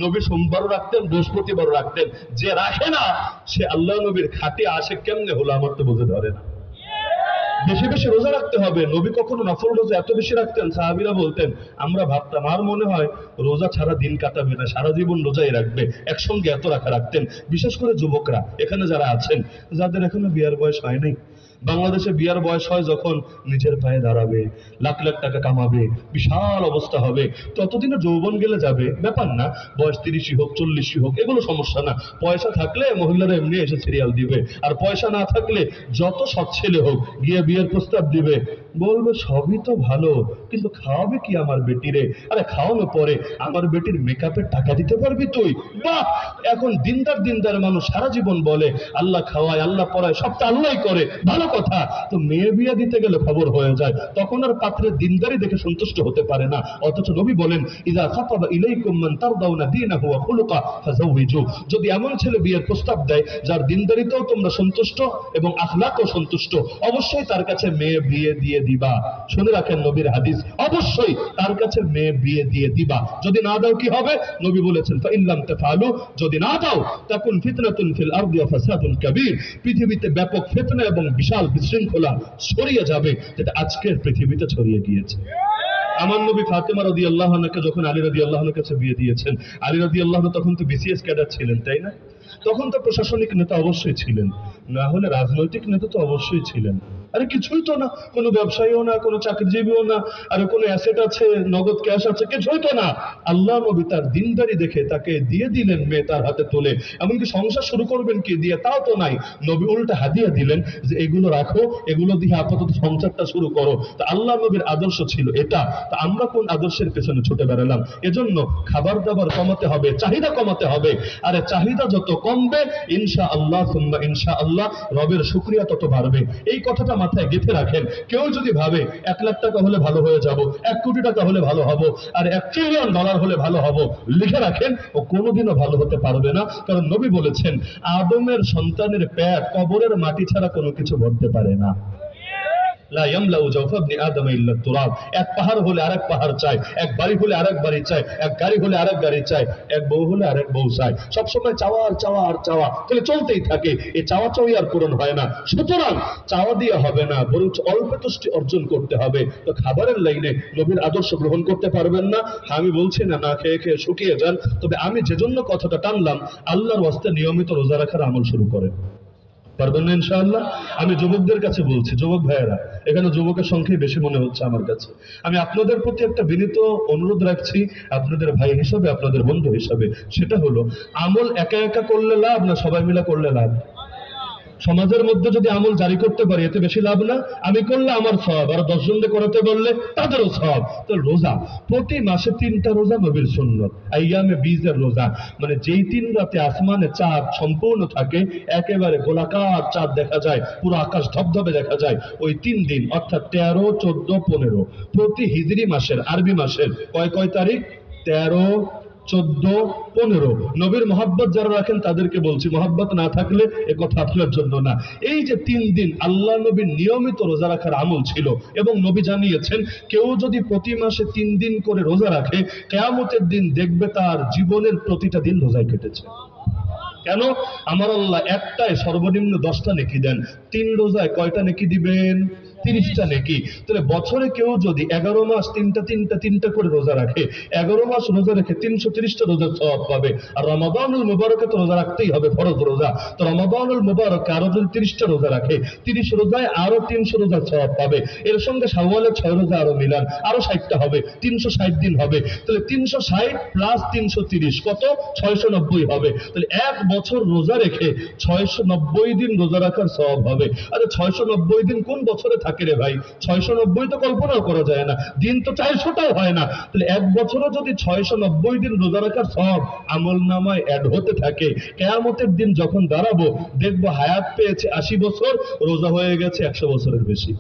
নবী সোমবারও রাখতেন, বৃহস্পতিবারও রাখতেন। যে রাখে না সে আল্লাহ নবীর খাঁটি আশিক কেমনে হলো আমার তো বুঝে ধরে না। বেশি বেশি রোজা রাখতে হবে। নবী কখনো নফল রোজা এত বেশি রাখতেন, সাহাবীরা বলতেন আমরা ভাবতাম আর মনে হয় রোজা ছাড়া দিন কাটাবে না, সারা জীবন রোজাই রাখবে। একসঙ্গে এত রাখতেন। বিশেষ করে যুবকরা এখানে যারা আছেন, যাদের এখনো বিয়ার বয়স হয় নাই, বাংলাদেশে বিয়ার বয়স হয় যখন নিজের পায়ে দাঁড়াবে, লাখ লাখ টাকা কামাবে, বিশাল অবস্থা হবে, ততদিনে যৌবন গেলে যাবে, ব্যাপার না। বয়স 30ই হোক 40ই হোক এগুলো সমস্যা না। পয়সা থাকলে মহিলারা এমনি এসে সিরিয়াল দিবে, আর পয়সা না থাকলে যত সৎ ছেলে হোক গিয়ে বিয়ের প্রস্তাব দিবে, বলবে সবই তো ভালো কিন্তু খাওয়াবে কি আমার বেটিরে? আরে খাওয়ানো পরে আমার বেটির মেকআপের টাকা দিতে পারবি তুই? বাহ! এখন দিনদার দিনদার মানুষ সারা জীবন বলে আল্লাহ খাওয়ায়, আল্লাহ পড়ায়, সবটা আল্লাহই করে, ভালো কথা। তো মেয়ে বিয়ে দিতে গেলে খবর হয়ে যায়, তখন আর পাত্রের দিনদারি দেখে সন্তুষ্ট হতে পারে না। অথচ নবী বলেন ইযা খাতাবা ইলাইকুম মান তারদাউনা দীনাহু ওয়া খুলুকা ফাযাওয়িজু, যদি এমন ছেলে বিয়ের প্রস্তাব দেয় যার দিনদারিতেও তোমরা সন্তুষ্ট এবং আখলাকও সন্তুষ্ট, অবশ্যই তার কাছে মেয়ে বিয়ে দিয়ে দিবা। শুনে রাখেন নবীর হাদিস, অবশ্যই তার কাছে মেয়ে বিয়ে দিয়ে দিবা। যদি না দাও কি হবে? নবী বলেছেন ফা ইল্লাম তাফআলু, যদি না দাও তাকুন ফিতনাতুন ফিল আরদি ওয়া ফাসাদুন কাবীর, পৃথিবীতে ব্যাপক ফিতনা এবং বিশাল বিশৃঙ্খলা ছড়িয়ে যাবে, যেটা আজকের পৃথিবীতে ছড়িয়ে গিয়েছে। আমার নবী ফাতেমা রাদিয়াল্লাহু আনহাকে যখন আলী রাদিয়াল্লাহু আনহুর কাছে বিয়ে দিয়েছেন, আলী রাদিয়াল্লাহু আনহু তখন তো বিসিএস ক্যাডার ছিলেন, তাই না? তখন তো প্রশাসনিক নেতা অবশ্যই ছিলেন, না হলে রাজনৈতিক নেতা তো অবশ্যই ছিলেন। আরে কিছুই তো না, কোনো ব্যবসায়ীও না, কোনো চাকরিজীবীও না, আর কোনো অ্যাসেট আছে, নগদ ক্যাশ আছে, কিছুই তো না। আল্লাহ নবী তার দিনদারি দেখে তাকে দিয়ে দিলেন মেয়ে তার হাতে তোলে। এমনকি সংসার শুরু করবেন কি দিয়ে তাও তো নাই, নবী উল্টা হাদিয়া দিলেন যে এগুলো রাখো, এগুলো দিয়ে আপাতত সংসারটা শুরু করো। তা আল্লাহ নবীর আদর্শ ছিল এটা। তা আমরা কোন আদর্শের পেছনে ছুটে বেড়ালাম? এজন্য খাবার দাবার কমাতে হবে, চাহিদা কমাতে হবে। আরে চাহিদা যত কমবে ইনশাআল্লাহ সুম্মা ইনশাআল্লাহ রবের শুকরিয়া তত বাড়বে। এই কথাটা মাথায় গেঁথে রাখেন। কেউ যদি ভাবে 1 লাখ টাকা হলে ভালো হয়ে যাব, 1 কোটি টাকা হলে ভালো হব, আর $1 ট্রিলিয়ন হলে ভালো হব, লিখে রাখেন ও কোনোদিনও ভালো হতে পারবে না। কারণ নবী বলেছেন আদমের সন্তানের পেট কবরের মাটি ছাড়া কোনো কিছু ভরতে পারে না। লা ইয়ামলাউ জাওফা ইবনি আদম ইল্লা তুরাব। এক পাহাড় হলে আরেক পাহাড় চাই, এক বাড়ি হলে আরেক বাড়ি চাই, এক গাড়ি হলে আরেক গাড়ি চাই, এক বউ হলে আরেক বউ চাই। সবসময় চাওয়া আর চাওয়া আর চাওয়া, তাহলে চলতেই থাকে। এই চাওয়া চাওয়াই আর পূরণ হয় না। সুতরাং চাওয়া দিয়ে হবে না, বরং অল্প তুষ্টি অর্জন করতে হবে। তো খাবারের লাইনে নবীর আদর্শ গ্রহণ করতে পারবেন না? আমি বলছি না না খেয়ে খেয়ে শুকিয়ে যান, তবে আমি যে জন্য কথাটা টানলাম, আল্লাহর ওয়াস্তে নিয়মিত রোজা রাখার আমল শুরু করেন। পারবেন না ইনশাআল্লাহ? আমি যুবকদের কাছে বলছি, যুবক ভাইয়েরা, এখানে যুবকের সংখ্যাই বেশি মনে হচ্ছে আমার কাছে। আমি আপনাদের প্রতি একটা বিনীত অনুরোধ রাখছি, আপনাদের ভাই হিসাবে, আপনাদের বন্ধু হিসাবে। সেটা হলো আমল একা একা করলে লাভ না সবাই মিলে করলে লাভ? সমাজের মধ্যে যদি আমল জারি করতে পারি এতে বেশি লাভ না? আমি করলে আমার সওয়াব, আর 10 জনকে করাতে বললে তাদেরও সওয়াব। তো রোজা প্রতি মাসে 3টা রোজা নবীর সুন্নত। আইয়ামে বীজের রোজা, মানে যেই 3 রাতে আসমানে চাঁদ সম্পূর্ণ থাকে, একেবারে গোলাকার চাঁদ দেখা যায়, পুরো আকাশ ধবধবে দেখা যায়, ওই 3 দিন অর্থাৎ 13, 14, 15 প্রতি হিজরি মাসের, আরবি মাসের কয় তারিখ? 13, 14, 15। নবীর মহব্বত যারা রাখেন তাদেরকে বলছি, মহব্বত না থাকলে এ কথা আপনার জন্য না। এই যে 3 দিন আল্লাহ নবীর নিয়মিত রোজা রাখার আমল ছিল, এবং নবী জানিয়েছেন কেউ যদি প্রতি মাসে 3 দিন করে রোজা রাখে, কিয়ামতের দিন দেখবে তার জীবনের প্রতিটা দিন রোজায় কেটেছে। কেন? আমার আল্লাহ একটায় সর্বনিম্ন 10টা নেকি দেন, 3 রোজায় কয়টা নেকি দিবেন? 30টা নেকি। তাহলে বছরে কেউ যদি 11 মাস 3টা করে রোজা রাখে, 11 মাস রোজা রেখে 330টা রোজার সওয়াব পাবে। আর রমাদানুল মুবারকে তো রোজা রাখতেই হবে, ফরজ রোজা। তো রমাদানুল মুবারকে আরো যদি 30টা রোজা রাখে, 30 রোজায় আরো 300 রোজার সওয়াব পাবে। এর সঙ্গে শাওয়ালের 6 রোজা আরো মিলান, আরো 60টা হবে, 360 দিন হবে। তাহলে 360 প্লাস 330 কত? 690 হবে। তাহলে 1 বছর রোজা রেখে 690 দিন রোজা রাখার সওয়াব হবে। আরে 690 দিন কোন বছরে থাকে রে ভাই? 690 তো কল্পনাও করা যায় না, দিন তো 400টাও হয় না। তাহলে 1 বছরও যদি 690 দিন রোজা রাখার সওয়াব আমল নামায় অ্যাড হতে থাকে, কিয়ামতের দিন যখন দাঁড়াবো দেখবো হায়াত পেয়েছে 80 বছর, রোজা হয়ে গেছে 100 বছরের বেশি।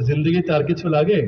জিন্দেগিতে আর কিছু লাগে?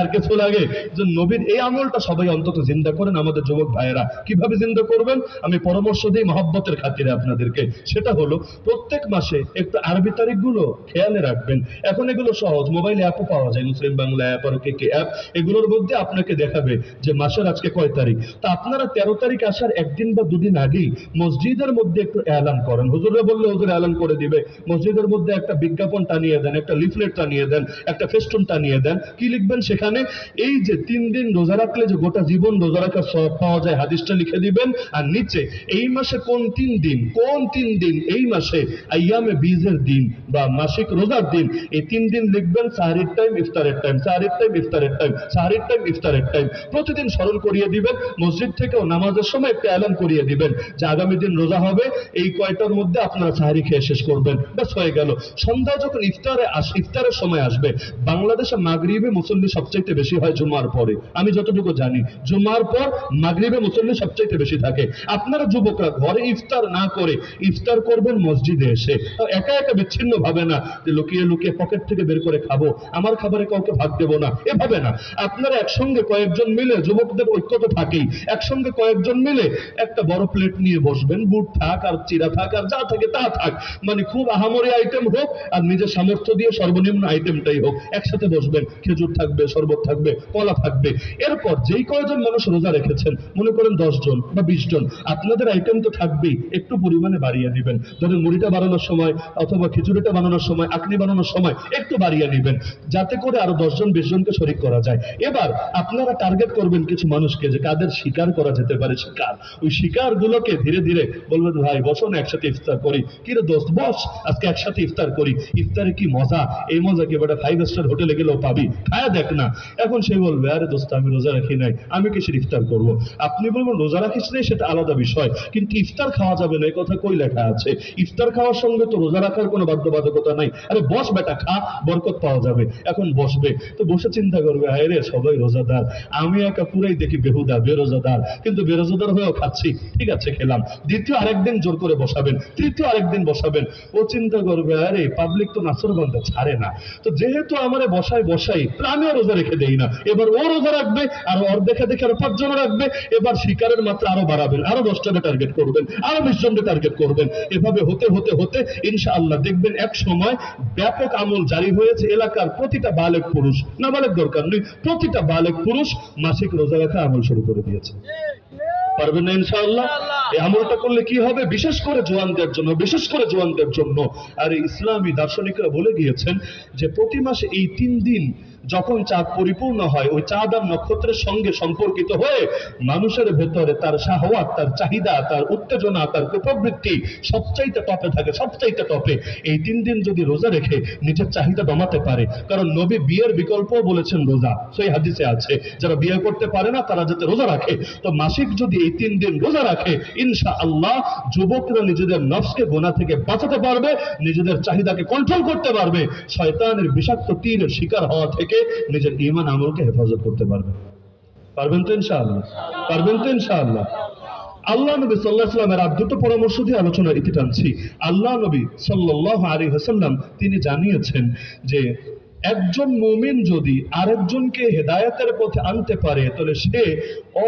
আর কিছু লাগে যে নবীর এই আমলটা সবাই অন্তত জিন্দা করেন আমাদের যুবক ভাইয়েরা। কিভাবে জিন্দা করবেন আমি পরামর্শ দিই মহব্বতের খাতিরে আপনাদেরকে। সেটা হলো প্রত্যেক মাসে একটু আরবি তারিখগুলো খেয়ালে রাখবেন। এখন এগুলো সহজ, মোবাইলে অ্যাপও পাওয়া যায়, মুসলিম বাংলা অ্যাপ আর কে অ্যাপ, এগুলোর মধ্যে আপনাকে দেখাবে যে মাসের আজকে কয় তারিখ। তা আপনারা 13 তারিখ আসার একদিন বা দুদিন আগেই মসজিদের মধ্যে একটু এলান করেন। হুজুরে বললে হুজুর এলান করে দিবে। মসজিদের মধ্যে একটা বিজ্ঞাপন টানিয়ে দেন, একটা লিফলেট টানিয়ে দেন, একটা ফেস্টুন টানিয়ে দেন। কি লিখবেন সেখানে? এই যে 3 দিন রোজা রাখলে যে গোটা জীবন রোজা রাখার সওয়াব পাওয়া যায়, হাদিসটা লিখে দিবেন। আর নিচে এই মাসে কোন 3 দিন, কোন 3 দিন এই মাসে আইয়ামে বীজের দিন বা মাসিক রোজার দিন, এই 3 দিন লিখবেন। সাহরির টাইম, ইফতারের টাইম, সাহরির টাইম, ইফতারের টাইম, সাহরির টাইম, ইফতারের টাইম প্রতিদিন স্মরণ করিয়ে দিবেন। মসজিদ থেকেও নামাজের সময় একটা এলান করিয়ে দিবেন যে আগামী দিন রোজা হবে, এই কয়টার মধ্যে আপনারা সাহরি খেয়ে শেষ করবেন। ব্যাস হয়ে গেল। সন্ধ্যা যখন ইফতারের সময় আসবে, বাংলাদেশে মাগরিবে মুসল্লি সবচাইতে বেশি হয় জুমার পরে। আমি যতটুকু জানি জুমার পর মাগরিবে মুসল্লি সবচাইতে বেশি থাকে। আপনারা যুবকরা ঘরে ইফতার না করে ইফতার করবেন মসজিদে এসে। একা একা বিচ্ছিন্ন ভাবে না যে লুকিয়ে লুকিয়ে পকেট থেকে বের করে খাবো, আমার খাবারে কাউকে ভাগ দেবো না, এভাবে না। আপনারা একসঙ্গে কয়েকজন মিলে, যুবকদের ঐক্য তো থাকেই, একসঙ্গে কয়েকজন মিলে একটা বড় প্লেট নিয়ে বসবেন। বুট থাক আর চিরা থাক আর যা থাকে তা থাক, মানে খুব আহামরি আইটেম হোক আর নিজের সামর্থ্য দিয়ে সর্বনিম্ন আইটেমটাই হোক, একসাথে বসবেন। খেজুর থাকবে, শরবত থাকবে, কলা থাকবে। এরপর যেই কয়জন মানুষ রোজা রেখেছেন, মনে করেন 10 জন বা 20 জন, আপনাদের আইটেম তো থাকবেই, একটু পরিমাণে বাড়িয়ে দিবেন। ধরেন মুড়িটা বানানোর সময় অথবা খিচুড়িটা বানানোর সময়, আকনি বানানোর সময় একটু বাড়িয়ে নেবেন, যাতে করে আরো 10 জন 20 জনকে শরীক করা যায়। এবার আপনারা টার্গেট করবেন কিছু মানুষকে যে কাদের শিকার করা যেতে পারে, শিকার। ওই শিকার গুলোকে ধীরে ধীরে বলবেন ভাই বসো না একসাথে ইফতার করি। কি রে দোস্ত বস, আজকে একসাথে ইফতার করি। ইফতারে কি মজা, এই মজা কি বেটা 5 স্টার হোটেলে গেলেও পাবি, খায়া দেখ না। এখন সে বলবে আরে দোস্ত আমি রোজা রাখি নাই, আমি কিসের ইফতার করব। আপনি বলবেন রোজা রাখিস নাই সেটা আলাদা বিষয়, কিন্তু ইফতার খাওয়া যাবে না এই কথা কই লেখা আছে? ইফতার খাওয়ার সঙ্গে তো রোজা রাখার কোনো বাধ্যবাধকতা নাই। আরে বস বেটা, খা, বরকত পাওয়া যাবে। এখন বসবে তো বসে চিন্তা করবে হায় রে সবাই রোজাদার, আমি একা পুরাই দেখি বেহুদা বেরোজাদার, কিন্তু বেরোজাদার হয়েও খাচ্ছি, ঠিক আছে খেলাম। দ্বিতীয় আরেকদিন জোর করে বসাবেন, তৃতীয় আরেকদিন বসাবেন। ও চিন্তা করবে আরে পাবলিক তো নাসরবান্ধা ছাড়ে না, তো যেহেতু আমারে বসাই আমিও রোজা রেখে দেই না। এবার ও রোজা রাখবে আর ওর দেখে দেখে আরো 5 জন রাখবে। এবার শিকারের মাত্রা আরো বাড়াবেন, আরো 10টাকে টার্গেট করবেন, আরো 20 জনকে টার্গেট করবেন। এভাবে হতে হতে হতে ইনশাআল্লাহ দেখবেন এক সময় ব্যাপক আমল জারি হয়েছে। এলাকার প্রতিটা বালেক পুরুষ, না বালেক দরকার নেই, প্রতিটা বালেক পুরুষ মাসিক রোজা রাখা আমল শুরু করে দিয়েছে। পারবেন না ইনশাআল্লাহ? এই আমলটা করলে কি হবে? বিশেষ করে জওয়ানদের জন্য, বিশেষ করে জওয়ানদের জন্য। আর ইসলামী দার্শনিকরা বলে গিয়েছেন যে প্রতি মাসে এই 3 দিন যখন চাঁদ পরিপূর্ণ হয়, ওই চাঁদ আর নক্ষত্রের সঙ্গে সম্পর্কিত হয়ে মানুষের ভেতরে তার শাহওয়াত, তার চাহিদা, তার উত্তেজনা, তার কুপ্রবৃত্তি সবচাইতে টপে থাকে, সবচাইতে টপে। এই 3 দিন যদি রোজা রেখে নিজের চাহিদা দমাতে পারে, কারণ নবী বিয়ের বিকল্পও বলেছেন রোজা, সেই হাদিসে আছে যারা বিয়ে করতে পারে না তারা যাতে রোজা রাখে। তো মাসিক যদি এই 3 দিন রোজা রাখে, ইনশাআল্লাহ যুবকরা নিজেদের নফসকে গুনাহ থেকে বাঁচাতে পারবে, নিজেদের চাহিদাকে কন্ট্রোল করতে পারবে, শয়তানের বিষাক্ত তীরের শিকার হওয়া থেকে নিজের ঈমান আমলকে হেফাজত করতে পারবে। পারবেন তো ইনশাআল্লাহ? পারবেন তো ইনশাআল্লাহ? আল্লাহ নবী সাল্লাল্লাহু আলাইহি ওয়াসাল্লামের আর দুটো পরামর্শ দিয়ে আলোচনার ইতি টানছি। আল্লাহ নবী সাল্লাল্লাহু আলাইহি ওয়াসাল্লাম তিনি জানিয়েছেন যে একজন মুমিন যদি আরেকজনকে হেদায়েতের পথে আনতে পারে, তাহলে সে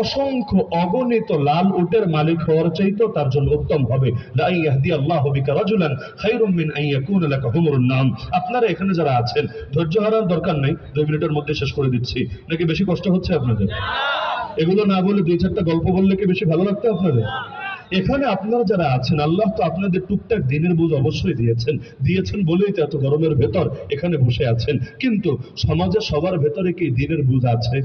অসংখ্য অগণিত লাল উটের মালিক হওয়ার চাইতেও তার জন্য উত্তম হবে। লা ইয়াহদিয়াল্লাহু বিকা রাজুলান খায়রুম মিন আন ইয়াকুনা লাকা হুমরুন নাম। আপনারা এখানে যারা আছেন ধৈর্য হারার দরকার নেই, 2 মিনিটের মধ্যে শেষ করে দিচ্ছি। নাকি বেশি কষ্ট হচ্ছে আপনাদের? এগুলো না বলে 2-4টা গল্প বললে কি বেশি ভালো লাগতো আপনাদের? এখানে আপনারা যারা আছেন, আল্লাহ তো আপনাদের টুকটাক দিনের বুঝ অবশ্যই দিয়েছেন বলেই তো এত গরমের ভেতর এখানে বসে আছেন। কিন্তু সমাজে সবার ভেতরে কি দিনের বুঝ আছে?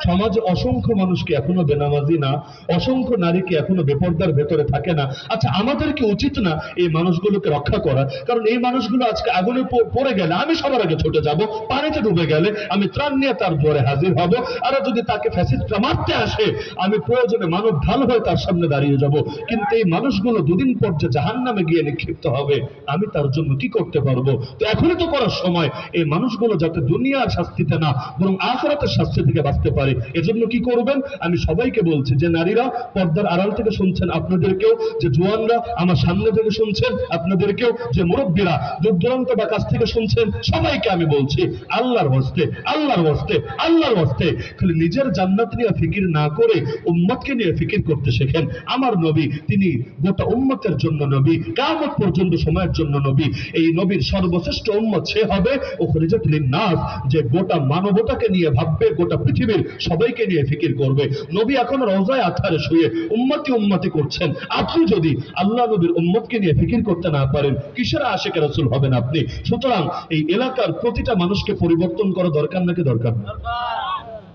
সমাজে অসংখ্য মানুষ কি এখনো বেনামাজি না? অসংখ্য নারী কি এখনো বেপরদার ভেতরে থাকে না? আচ্ছা আমাদের কি উচিত না এই মানুষগুলোকে রক্ষা করা? কারণ এই মানুষগুলো আজকে আগুনে পড়ে গেলে আমি সবার আগে ছুটে যাব, পানিতে ডুবে গেলে আমি ত্রাণ নিয়ে তার দুয়ারে হাজির হব, আর যদি তাকে ফ্যাসিস্টরা মারতে আসে আমি প্রয়োজনে মানব ঢাল হয়ে তার সামনে দাঁড়িয়ে যাব। কিন্তু এই মানুষগুলো দুদিন পর যে জাহান্নামে গিয়ে নিক্ষিপ্ত হবে, আমি তার জন্য কি করতে পারবো? তো এখনই তো করার সময় এই মানুষগুলো যাতে দুনিয়ার শাস্তিতে না বরং আখিরাতের শাস্তি থেকে বাঁচতে পারে। এজন্য কি করবেন, আমি সবাইকে বলছি, যে নারীরা পর্দার আড়াল থেকে শুনছেন আপনাদেরকেও, যে জোয়ানরা আমার সামনে থেকে শুনছেন আপনাদেরকেও, যে মুরব্বীরা দূর দূরান্ত বা কাছ থেকে শুনছেন, সবাইকে আমি বলছি, আল্লাহর ওয়াস্তে, আল্লাহর ওয়াস্তে, আল্লাহর ওয়াস্তে খালি নিজের জান্নাত নিয়ে ফিকির না করে উম্মতকে নিয়ে ফিকির করতে শেখেন। আমার নবী তিনি গোটা উম্মতের জন্য নবী, কিয়ামত পর্যন্ত সময়ের জন্য নবী। এই নবীর সর্বশ্রেষ্ঠ উম্মত সে হবে উখরিজাত লিন-নাস, যে গোটা মানবতাকে নিয়ে ভাববে, গোটা পৃথিবীর সবাইকে নিয়ে ফিকির করবে। নবী এখন রওজায়ে আতহারে শুয়ে উম্মতি উম্মতি করছেন। আপনি যদি আল্লাহ নবীর উম্মতকে নিয়ে ফিকির করতে না পারেন, কিসের আশিকে রাসূল হবেন আপনি? সুতরাং এই এলাকার প্রতিটা মানুষকে পরিবর্তন করা দরকার নাকি দরকার না?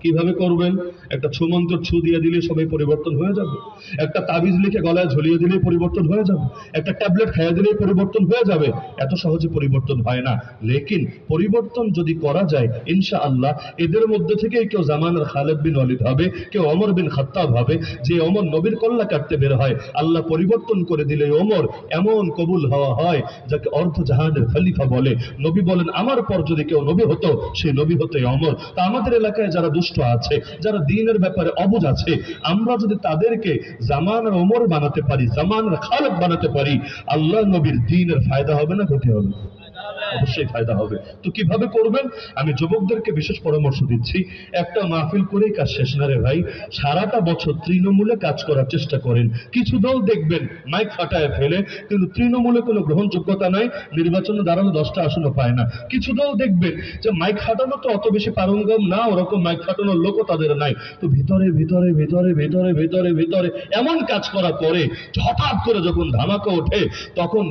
কিভাবে করবেন? একটা ছুমন্ত্র ছু দিয়ে দিলে সবাই পরিবর্তন হয়ে যাবে? একটা তাবিজ লিখে গলায় ঝুলিয়ে দিলেই পরিবর্তন হয়ে যাবে? একটা ট্যাবলেট খাইয়ে দিলেই পরিবর্তন হয়ে যাবে? এত সহজে পরিবর্তন হয় না। লেকিন পরিবর্তন যদি করা যায় ইনশাআল্লাহ, এদের মধ্যে থেকে কেউ জামানের খালিদ বিন ওয়ালিদ হবে, কেউ ওমর বিন খাত্তাব হবে। যে ওমর নবীর কল্লা কাটতে বের হয়, আল্লাহ পরিবর্তন করে দিলে ওমর এমন কবুল হওয়া হয় যাকে অর্ধ জাহানের খলিফা বলে। নবী বলেন, আমার পর যদি কেউ নবী হতো, সেই নবী হতো ওমর। তা আমাদের এলাকায় যারা দুষ্ট আছে, যারা দ্বীনের ব্যাপারে অবুঝ আছে, আমরা যদি তাদেরকে জামানের ওমর বানাতে পারি, জামানের খালিদ বানাতে পারি, আল্লাহ নবীর দ্বীনের ফায়দা হবে না ক্ষতি হবে? অবশ্যই ফায়দা হবে। তো কিভাবে করবেন? আমি যুবকদেরকে বিশেষ পরামর্শ দিচ্ছি, একটা মাহফিল করেই কাজ শেষ না রে ভাই। সারাটা বছর তৃণমূলে কাজ করার চেষ্টা করেন। কিছু দল দেখবেন মাইক ফাটায় ফেলে, কিন্তু তৃণমূলে কোনো গ্রহণযোগ্যতা নাই, নির্বাচনে দাঁড়ানো 10টা আসনও পায় না। কিছু দল দেখবেন যে মাইক ফাটানো তো অত বেশি পারঙ্গম না, ওরকম মাইক ফাটানোর লোকও তাদের নাই, তো ভিতরে ভিতরে ভিতরে ভিতরে ভিতরে ভিতরে এমন কাজ করা করে হঠাৎ করে যখন ধামাকা ওঠে, তখন